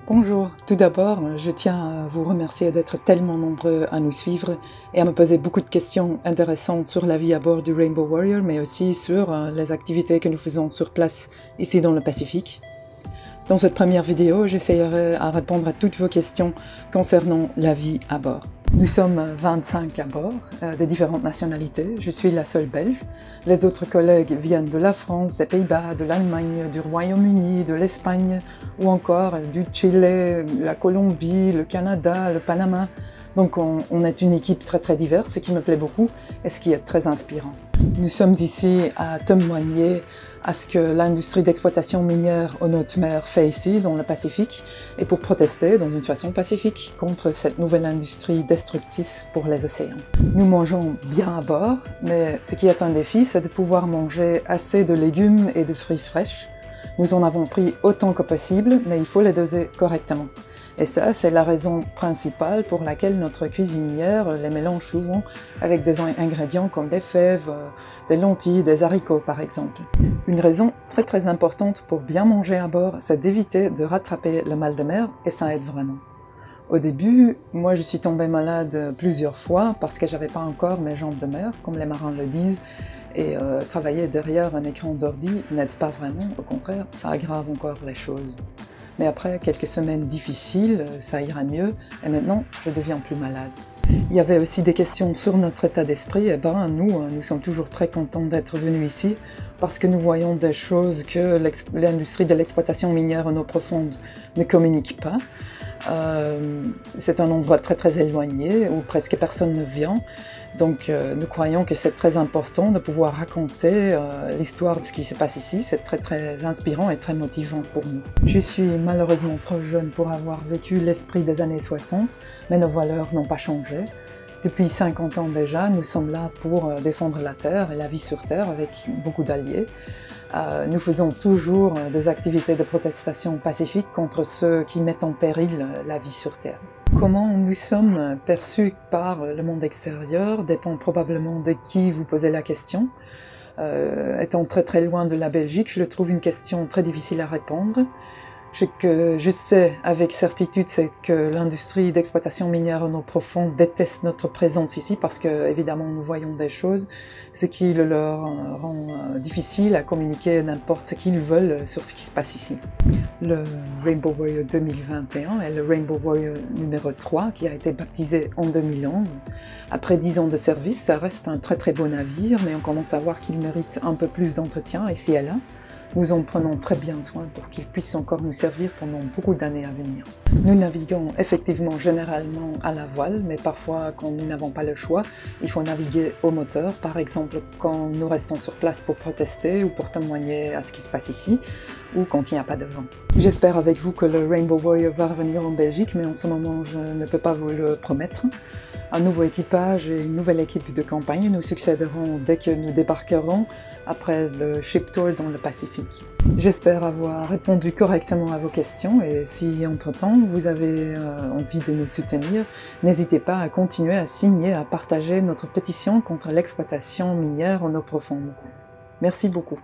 Bonjour, tout d'abord, je tiens à vous remercier d'être tellement nombreux à nous suivre et à me poser beaucoup de questions intéressantes sur la vie à bord du Rainbow Warrior, mais aussi sur les activités que nous faisons sur place ici dans le Pacifique. Dans cette première vidéo, j'essaierai à répondre à toutes vos questions concernant la vie à bord. Nous sommes 25 à bord, de différentes nationalités. Je suis la seule Belge. Les autres collègues viennent de la France, des Pays-Bas, de l'Allemagne, du Royaume-Uni, de l'Espagne ou encore du Chili, la Colombie, le Canada, le Panama. Donc on est une équipe très diverse, ce qui me plaît beaucoup et ce qui est très inspirant. Nous sommes ici à témoigner à ce que l'industrie d'exploitation minière en haute mer fait ici, dans le Pacifique, et pour protester, dans une façon pacifique, contre cette nouvelle industrie destructrice pour les océans. Nous mangeons bien à bord, mais ce qui est un défi, c'est de pouvoir manger assez de légumes et de fruits fraîches. Nous en avons pris autant que possible, mais il faut les doser correctement. Et ça, c'est la raison principale pour laquelle notre cuisinière les mélange souvent avec des ingrédients comme des fèves, des lentilles, des haricots par exemple. Une raison très importante pour bien manger à bord, c'est d'éviter de rattraper le mal de mer, et ça aide vraiment. Au début, moi je suis tombée malade plusieurs fois parce que j'avais pas encore mes jambes de mer, comme les marins le disent, et travailler derrière un écran d'ordi n'aide pas vraiment, au contraire, ça aggrave encore les choses. Mais après quelques semaines difficiles, ça ira mieux, et maintenant je deviens plus malade. Il y avait aussi des questions sur notre état d'esprit. Et ben, nous sommes toujours très contents d'être venus ici parce que nous voyons des choses que l'industrie de l'exploitation minière en eau profonde ne communique pas. C'est un endroit très éloigné où presque personne ne vient. Donc nous croyons que c'est très important de pouvoir raconter l'histoire de ce qui se passe ici. C'est très inspirant et très motivant pour nous. Je suis malheureusement trop jeune pour avoir vécu l'esprit des années 60, mais nos valeurs n'ont pas changé. Depuis 50 ans déjà, nous sommes là pour défendre la Terre et la vie sur Terre avec beaucoup d'alliés. Nous faisons toujours des activités de protestation pacifique contre ceux qui mettent en péril la vie sur Terre. Comment nous sommes perçus par le monde extérieur dépend probablement de qui vous posez la question. Étant très loin de la Belgique, je le trouve une question très difficile à répondre. Ce que je sais avec certitude, c'est que l'industrie d'exploitation minière en eau profonde déteste notre présence ici parce que, évidemment, nous voyons des choses, ce qui leur rend difficile à communiquer n'importe ce qu'ils veulent sur ce qui se passe ici. Le Rainbow Warrior 2021 est le Rainbow Warrior numéro 3 qui a été baptisé en 2011. Après 10 ans de service, ça reste un très beau navire, mais on commence à voir qu'il mérite un peu plus d'entretien ici et là. Nous en prenons très bien soin pour qu'il puisse encore nous servir pendant beaucoup d'années à venir. Nous naviguons effectivement généralement à la voile, mais parfois quand nous n'avons pas le choix, il faut naviguer au moteur, par exemple quand nous restons sur place pour protester ou pour témoigner à ce qui se passe ici, ou quand il n'y a pas de vent. J'espère avec vous que le Rainbow Warrior va revenir en Belgique, mais en ce moment je ne peux pas vous le promettre. Un nouveau équipage et une nouvelle équipe de campagne nous succéderont dès que nous débarquerons après le ship tour dans le Pacifique. J'espère avoir répondu correctement à vos questions et si entre-temps vous avez envie de nous soutenir, n'hésitez pas à continuer à signer, à partager notre pétition contre l'exploitation minière en eau profonde. Merci beaucoup.